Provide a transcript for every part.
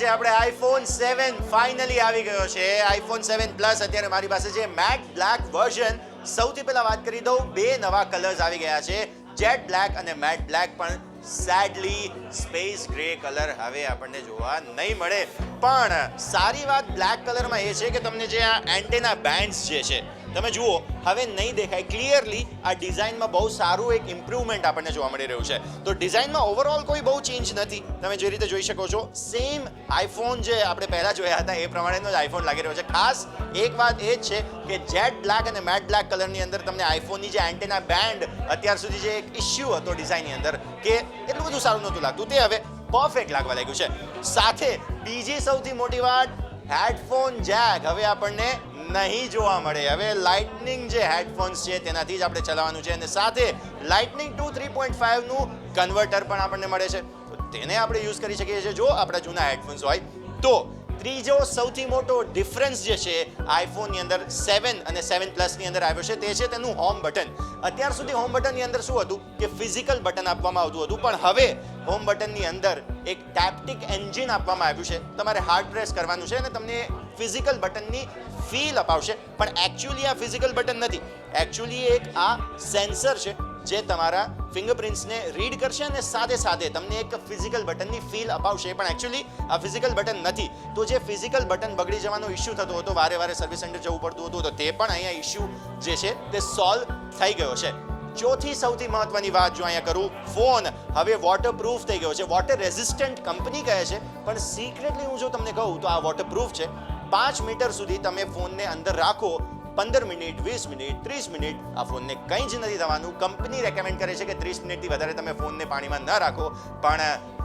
આજે આપણે iPhone 7 finally આવી ગયો છે. આઈફોન 7 પ્લસ અત્યારે મારી પાસે છે મેટ બ્લેક વર્ઝન. સૌથી પહેલા વાત કરી દઉં, બે નવા કલર્સ આવી ગયા છે, જેટ બ્લેક અને મેટ બ્લેક. પણ સેડલી સ્પેસ ગ્રે કલર હવે આપણને જોવા નહીં મળે. પણ સારી વાત બ્લેક કલરમાં એ છે કે તમને જે આ એન્ટેના બેન્ડ્સ જે છે તમે જુઓ હવે નહીં દેખાય ક્લિયરલી. આ ડિઝાઇનમાં બહુ સારું એક ઇમ્પ્રુવમેન્ટ આપણને જોવા મળી રહ્યું છે. તો ડિઝાઇનમાં ઓવરઓલ કોઈ બહુ ચેન્જ નથી. તમે જે રીતે જોઈ શકો છો સેમ આઈફોન જે આપણે પહેલાં જોયા હતા એ પ્રમાણેનો જ આઈફોન લાગી રહ્યો છે. ખાસ એક વાત એ જ છે કે જેટ બ્લેક અને મેટ બ્લેક કલરની અંદર તમને આઈફોનની જે એન્ટેના બેન્ડ અત્યાર સુધી જે એક ઇશ્યુ હતો ડિઝાઇનની અંદર કે એટલું બધું સારું નહોતું લાગતું, તે હવે પરફેક્ટ લાગવા લાગ્યું છે. સાથે બીજી સૌથી મોટી વાત, હેડફોન જેક હવે આપણને નહીં જોવા મળે. હવે લાઇટનિંગ જે હેડફોન્સ છે તેનાથી જ આપણે ચલાવવાનું છે. અને સાથે લાઇટનિંગ ટુ 3.5 નું કન્વર્ટર પણ આપણને મળે છે, તો તેને આપણે યુઝ કરી શકીએ છીએ જો આપણા જૂના હેડફોન્સ હોય તો. ત્રીજો સૌથી મોટો ડિફરન્સ જે છે આઈફોનની અંદર 7 અને 7 પ્લસની અંદર આવ્યો છે તે છે તેનું હોમ બટન. અત્યાર સુધી હોમ બટનની અંદર શું હતું કે ફિઝિકલ બટન આપવામાં આવતું હતું, પણ હવે હોમ બટનની અંદર એક ટેપ્ટિક એન્જિન આપવામાં આવ્યું છે. તમારે હાર્ડ પ્રેસ કરવાનું છે અને તમને ફિઝિકલ બટનની ફીલ અપાવશે. પણ એકચ્યુઅલી આ ફિઝિકલ બટન નથી, એકચ્યુઅલી એક આ સેન્સર છે જે તમારા ફિંગરપ્રિન્ટ્સને રીડ કરશે અને સાથે સાથે તમને એક ફિઝિકલ બટનની ફીલ અપાવશે. પણ એકચ્યુઅલી આ ફિઝિકલ બટન નથી. તો જે ફિઝિકલ બટન બગડી જવાનો ઇશ્યુ થતો હતો, વારે વારે સર્વિસ સેન્ટર જવું પડતું હતું, તો તે પણ અહીંયા ઇશ્યુ જે છે તે સોલ્વ થઈ ગયો છે. ચોથી સૌથી મહત્વની વાત જો અહીંયા કરું, ફોન હવે વોટરપ્રૂફ થઈ ગયો છે. વોટર રેઝિસ્ટન્ટ કંપની કહે છે, પણ સિક્રેટલી હું જો તમને કહું તો આ વોટરપ્રૂફ છે. 5 મીટર સુધી તમે ફોનને અંદર રાખો, 15 મિનિટ, 20 મિનિટ, 30 મિનિટ, આ ફોનને કંઈ જ નથી થવાનું. કંપની રેકમેન્ડ કરે છે કે 30 મિનિટથી વધારે તમે ફોનને પાણીમાં ન રાખો, પણ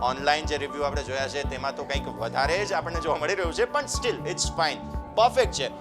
ઓનલાઈન જે રિવ્યૂ આપણે જોયા છે તેમાં તો કંઈક વધારે જ આપણને જોવા મળી રહ્યું છે. પણ સ્ટીલ ઇટ્સ ફાઇન, પરફેક્ટ છે.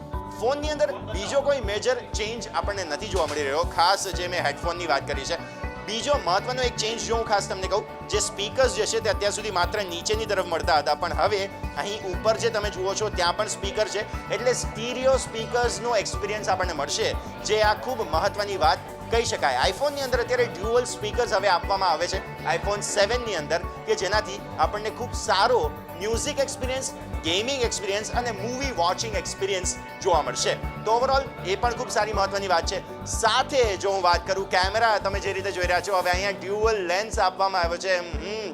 ફોનની અંદર બીજો કોઈ મેજર ચેન્જ આપણને નથી જોવા મળી રહ્યો. ખાસ જે મેં હેડફોનની વાત કરી છે, બીજો મહત્વનો એક ચેન્જ જો હું ખાસ તમને કહું, જે સ્પીકર્સ જે છે તે અત્યાર સુધી માત્ર નીચેની તરફ મળતા હતા, પણ હવે અહીં ઉપર જે તમે જુઓ છો ત્યાં પણ સ્પીકર છે, એટલે સ્ટીરિયો સ્પીકર્સનો એક્સપિરિયન્સ આપણને મળશે, જે આ ખૂબ મહત્વની વાત કહી શકાય. આઈફોનની અંદર અત્યારે ડ્યુઅલ સ્પીકર્સ હવે આપવામાં આવે છે આઈફોન 7ની અંદર, કે જેનાથી આપણને ખૂબ સારો મ્યુઝિક એક્સપિરિયન્સ, ગેમિંગ એક્સપિરિયન્સ અને મૂવી વોચિંગ એક્સપિરિયન્સ જોવા મળશે. તો ઓવરઓલ એ પણ ખૂબ સારી મહત્વની વાત છે. સાથે જો હું વાત કરું કેમેરા, તમે જે રીતે જોઈ રહ્યા છો હવે અહીંયા ડ્યુઅલ લેન્સ આપવામાં આવ્યો છે.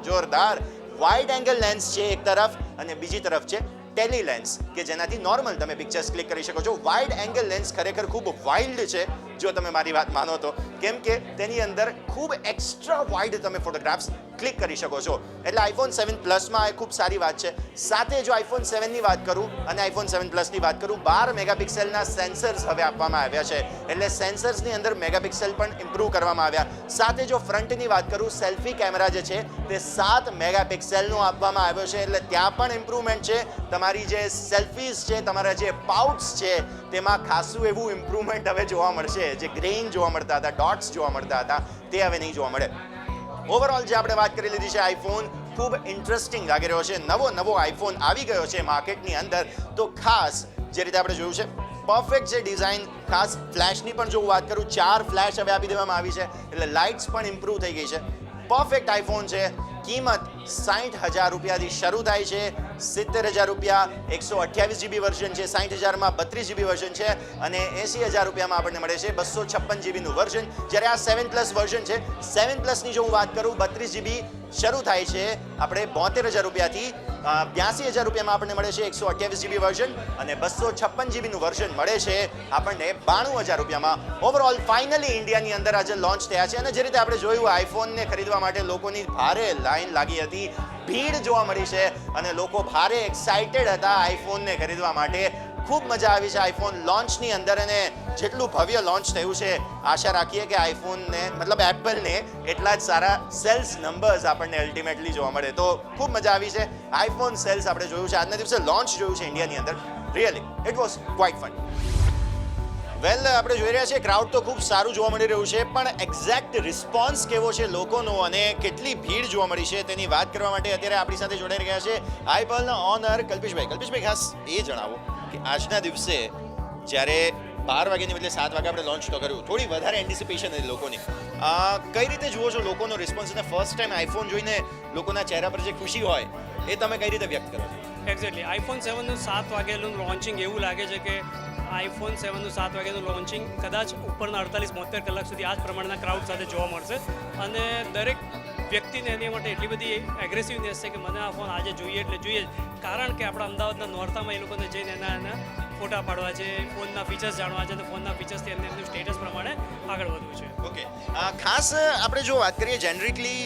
જોરદાર વાઇડ એંગલ લેન્સ છે એક તરફ અને બીજી તરફ છે ટેલી લેન્સ, કે જેનાથી નોર્મલ તમે પિક્ચર્સ ક્લિક કરી શકો છો. વાઇડ એંગલ લેન્સ ખરેખર ખૂબ વાઇલ્ડ છે જો તમે મારી વાત માનો તો, કેમ કે તેની અંદર ખૂબ એક્સ્ટ્રા વાઇડ તમે ફોટોગ્રાફ્સ ક્લિક કરી શકો છો. એટલે આઈફોન 7 પ્લસમાં એ ખૂબ સારી વાત છે. સાથે જો આઈફોન 7ની વાત કરું અને આઈફોન 7 પ્લસની વાત કરું, 12 મેગાપિક્સેલના સેન્સર્સ હવે આપવામાં આવ્યા છે, એટલે સેન્સર્સની અંદર મેગાપિક્સેલ પણ ઇમ્પ્રૂવ કરવામાં આવ્યા. સાથે જો ફ્રન્ટની વાત કરું, સેલ્ફી કેમેરા જે છે તે 7 મેગાપિક્સેલનો આપવામાં આવ્યો છે, એટલે ત્યાં પણ ઇમ્પ્રુવમેન્ટ છે. તમારી જે સેલ્ફીઝ છે, તમારા જે પાઉટ્સ છે, તેમાં ખાસું એવું ઇમ્પ્રુવમેન્ટ હવે જોવા મળશે. જે ગ્રેઇન જોવા મળતા હતા, ડોટ્સ જોવા મળતા હતા, તે હવે નહીં જોવા મળે. ઓવરઓલ જે આપણે વાત કરી લીધી છે, આઈફોન ખૂબ ઇન્ટરેસ્ટિંગ લાગી રહ્યો છે. નવો આઈફોન આવી ગયો છે માર્કેટની અંદર, તો ખાસ જે રીતે આપણે જોયું છે પરફેક્ટ છે ડિઝાઇન. ખાસ ફ્લેશની પણ જો હું વાત કરું, 4 ફ્લેશ હવે આપી દેવામાં આવી છે, એટલે લાઇટ્સ પણ ઇમ્પ્રૂવ થઈ ગઈ છે. પરફેક્ટ આઈફોન છે. કિંમત 60,000 રૂપિયાથી શરૂ થાય છે, 70,000 રૂપિયા 128 GB વર્ઝન છે, 60,000માં 32 GB વર્ઝન છે, અને 80,000 રૂપિયામાં આપણને મળે છે 256 GBનું વર્ઝન. જ્યારે આ 7 પ્લસ વર્ઝન છે, 7 પ્લસની જો હું વાત કરું, 32 GB શરૂ થાય છે આપણે 72,000 રૂપિયાથી, 82,000 રૂપિયામાં આપણને મળે છે 128 GB વર્ઝન, અને 256 GBનું વર્ઝન મળે છે આપણને 92,000 રૂપિયામાં. ઓવરઓલ ફાઇનલી ઇન્ડિયાની અંદર આજે લોન્ચ થયા છે, અને જે રીતે આપણે જોયું આઈફોનને ખરીદવા માટે લોકોની ભારે લાઈન લાગી હતી, ભીડ જોવા મળી છે, અને લોકો ભારે એક્સાઇટેડ હતા આઈફોનને ખરીદવા માટે. ખૂબ મજા આવી છે આઈફોન લોન્ચની અંદર, અને જેટલું ભવ્ય લોન્ચ થયું છે, આશા રાખીએ કે આઈફોનને મતલબ એપલને એટલા જ સારા સેલ્સ નંબર્સ આપણને અલ્ટિમેટલી જોવા મળે. તો ખૂબ મજા આવી છે. આઈફોન સેલ્સ આપણે જોયું છે, આજના દિવસે લોન્ચ જોયું છે ઇન્ડિયાની અંદર. Really it was quite fun. Well, આપણે જોઈ રહ્યા છીએ ક્રાઉડ તો ખૂબ સારું જોવા મળી રહ્યું છે, પણ એક્ઝેક્ટ રિસ્પોન્સ કેવો છે લોકોનો અને કેટલી ભીડ જોવા મળી છે તેની વાત કરવા માટે અત્યારે આપણી સાથે જોડાઈ રહ્યા છે આઈપલના ઓનર કલ્પેશભાઈ. કલ્પેશભાઈ, ખાસ એ જણાવો કે આજના દિવસે જ્યારે 12 વાગ્યાની બદલે 7 વાગે આપણે લોન્ચ તો કર્યું, થોડી વધારે એન્ટિસિપેશન હતી લોકોની. કઈ રીતે જુઓ છો લોકોનો રિસ્પોન્સ અને ફર્સ્ટ ટાઈમ આઈફોન જોઈને લોકોના ચહેરા પર જે ખુશી હોય એ તમે કઈ રીતે વ્યક્ત કરો છો? એક્ઝેક્ટલી આઈફોન 7નું 7 વાગ્યાનું લોન્ચિંગ એવું લાગે છે કે આઈફોન 7નું 7 વાગ્યાનું લોન્ચિંગ કદાચ ઉપરના 48-72 કલાક સુધી આ જ પ્રમાણના ક્રાઉડ સાથે જોવા મળશે અને દરેક વ્યક્તિને એની માટે એટલી બધી એગ્રેસિવનેસ છે કે મને આ ફોન આજે જોઈએ એટલે જોઈએ જ. કારણ કે આપણા અમદાવાદના નોરતામાં એ લોકોને જઈને એના ફોટા પાડવા છે, ફોનના ફીચર્સ જાણવા છે અને ફોનના ફીચર્સથી એમને એમનું સ્ટેટસ પ્રમાણે આગળ વધવું છે. ઓકે, ખાસ આપણે જો વાત કરીએ જેનરિકલી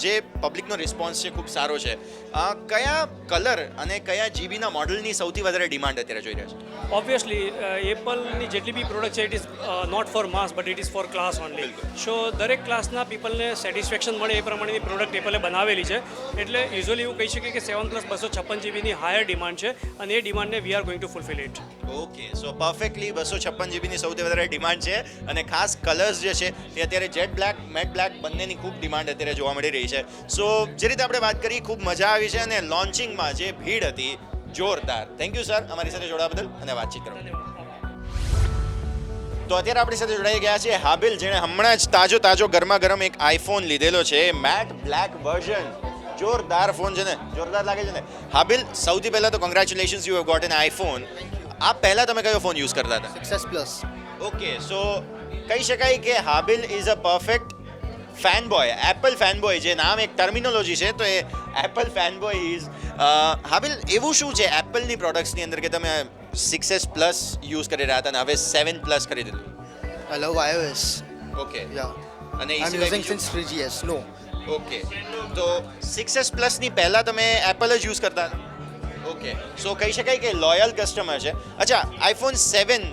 જે પબ્લિકનો રિસ્પોન્સ છે ખૂબ સારો છે. કયા કલર અને કયા જીબીના મોડલની સૌથી વધારે ડિમાન્ડ અત્યારે જોઈ રહ્યા છે? ઓબ્વિયસલી એપલની જેટલી બી પ્રોડક્ટ છે it is not for mass but it is for class only. So દરેક ક્લાસના પીપલને સેટિસ્ફેક્શન મળે એ પ્રમાણેની પ્રોડક્ટ એપલે બનાવેલી છે. એટલે યુઝ્યુઅલી એવું કહી શકીએ કે 7 + 256 જીબીની હાયર ડિમાન્ડ છે અને એ ડિમાન્ડને we are going to fulfil it. Okay, so perfectly 256 જીબીની સૌથી વધારે ડિમાન્ડ છે અને ખાસ કલર્સ જે છે એ અત્યારે જેટ બ્લેક, મેટ બ્લેક બંનેની ખૂબ ડિમાન્ડ અત્યારે જોવા મળી રહી છે. સો જે રીતે આપણે વાત કરી ખૂબ મજા આવી છે અને લોન્ચિંગમાં જે ભીડ હતી જોરદાર. થેન્ક યુ સર અમારી સાથે જોડાવા બદલ અને વાતચીત કરવા. તો અત્યારે આપણી સાથે જોડાઈ ગયા છે હાબિલ, જેણે હમણાં જ તાજો ગરમા ગરમ એક આઈફોન લીધેલો છે, મેટ બ્લેક વર્ઝન. જોરદાર ફોન છે ને, જોરદાર લાગે છે ને. હાબિલ, સૌથી પહેલા તો congratulations, you have got an iPhone. આ પહેલા તમે કયો ફોન યુઝ કરતા હતા? 6s Plus. ઓકે, સો કહી શકાય કે Habil is a perfect fan boy, Apple fan boy. જે નામ એક ટર્મિનોલોજી છે તો એ Apple fan boy is. Habil, એવું શું છે એપલની પ્રોડક્ટ્સની અંદર કે તમે 6s Plus યુઝ કરી રહ્યા હતા અને હવે 7 Plus કરી દીધું? I love iOS. Okay, Yeah. અને એ I'm સિવાય using બીજું? since 3GS. No. ઓકે, તો 6s Plus ની પહેલા તમે એપલ જ યુઝ કરતા હતા? ઓકે, સો કહી શકાય કે લોયલ કસ્ટમર છે. અચ્છા, આઈફોન 7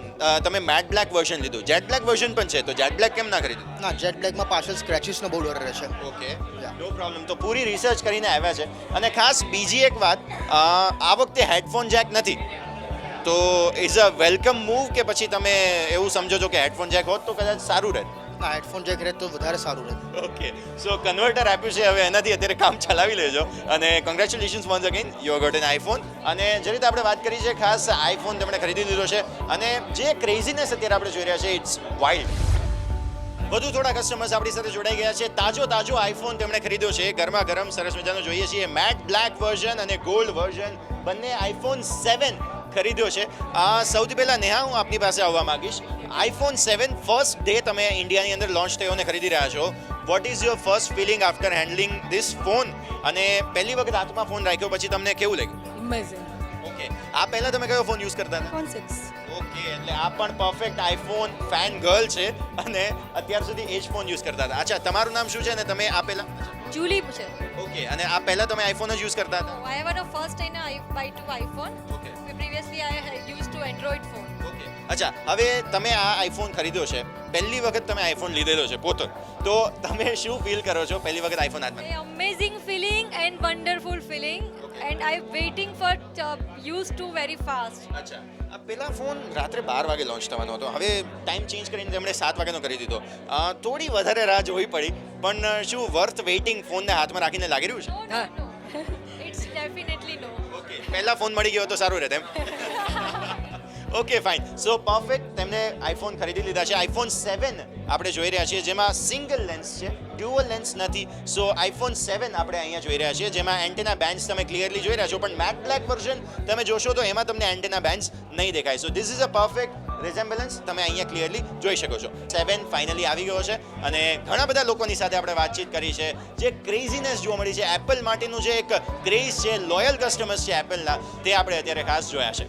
તમે મેટ બ્લેક વર્ઝન લીધું, જેટ બ્લેક વર્ઝન પણ છે, તો જેટ બ્લેક કેમ ના ખરીદ્યું? ના, જેટ બ્લેકમાં પાછળ સ્ક્રેચીસનો બહુ ડર રહે છે. Okay, Yeah. નો પ્રોબ્લેમ. તો પૂરી રિસર્ચ કરીને આવ્યા છે. અને ખાસ બીજી એક વાત, આ વખતે હેડફોન જેક નથી, તો ઇઝ અ વેલકમ મૂવ કે પછી તમે એવું સમજો છો કે હેડફોન જેક હોત તો કદાચ સારું રહેત? ના, હેડફોન જેક રહે તો વધારે સારું રહે. ઓકે, સો કન્વર્ટર આપ્યું છે, હવે એનાથી અત્યારે કામ ચલાવી લેજો અને congratulations once again, you have got an iPhone. અને જે રીતે આપણે વાત કરી છે, ખાસ આઈફોન તેમણે ખરીદી લીધો છે અને જે ક્રેઝીનેસ અત્યારે આપણે જોઈ રહ્યા છે ઇટ્સ વાઇલ્ડ. વધુ થોડા કસ્ટમર્સ આપણી સાથે જોડાઈ ગયા છે. તાજો આઈફોન તેમણે ખરીદ્યો છે, ગરમા ગરમ સરસ મજાનો જોઈએ છીએ. મેટ બ્લેક વર્ઝન અને ગોલ્ડ વર્ઝન બંને આઈફોન 7 ખરીદ્યો છે. સૌથી પહેલાં નેહા, હું આપની પાસે આવવા માંગીશ. આઈફોન 7 ફર્સ્ટ ડે તમે ઇન્ડિયાની અંદર લોન્ચ થયો અને ખરીદી રહ્યા છો. What is your first feeling after handling this phone? અને પહેલી વખત હાથમાં ફોન રાખ્યો પછી તમને કેવું લાગ્યું? Amazing. ઓકે, આ પહેલા તમે કયો ફોન યુઝ કરતા હતા? iPhone 6. ઓકે, એટલે આ પણ પરફેક્ટ આઈફોન ફેન ગર્લ છે અને અત્યાર સુધી એ જ ફોન યુઝ કરતા હતા. અચ્છા, તમારું નામ શું છે અને તમે આ પહેલા? Julie છે. ઓકે, અને આ પહેલા તમે આઈફોન જ યુઝ કરતા હતા? I have a first time I buy two iPhone. Okay, Previously I used to Android phone. Okay. અચ્છા, હવે તમે આ આઈફોન ખરીદ્યો છે, પહેલી વખત તમે આઈફોન લીધેલો છે પોતે, તો તમે શું ફીલ કરો છો પહેલી વખત આઈફોન હાથમાં? Amazing feeling and wonderful feeling. Okay. And I'm waiting for use to very fast. અચ્છા, આ પેલા ફોન રાત્રે 12 વાગે લોન્ચ થવાનો હતો, હવે ટાઈમ ચેન્જ કરીને તેમણે 7 વાગ્યાનો કરી દીધો. થોડી વધારે રાહ જોવી પડી, પણ શું વર્થ વેઇટિંગ ફોનને હાથમાં રાખીને લાગી રહ્યું છે? No. It's definitely no. Okay, પહેલા ફોન મળી ગયો તો સારું રહે તેમ. Okay, fine. સો પરફેક્ટ, તેમને આઈફોન ખરીદી લીધા છે. આઈફોન 7 આપણે જોઈ રહ્યા છીએ, જેમાં સિંગલ લેન્સ છે, ડ્યુઅલ લેન્સ નથી. સો આઈફોન 7 આપણે અહીંયા જોઈ રહ્યા છીએ, જેમાં એન્ટેના બેન્ડ્સ તમે ક્લિયરલી જોઈ રહ્યા છો, પણ મેટ બ્લેક વર્ઝન તમે જોશો તો એમાં તમને એન્ટેના બેન્ડ્સ નહીં દેખાય. So this is a perfect resemblance તમે અહીંયા ક્લિયરલી જોઈ શકો છો. 7 ફાઇનલી આવી ગયો છે અને ઘણા બધા લોકોની સાથે આપણે વાતચીત કરી છે. જે ક્રેઝીનેસ જોવા મળી છે, એપલ માટેનું જે એક ક્રેઝ છે, લોયલ કસ્ટમર્સ છે એપલના, તે આપણે અત્યારે ખાસ જોયા છે.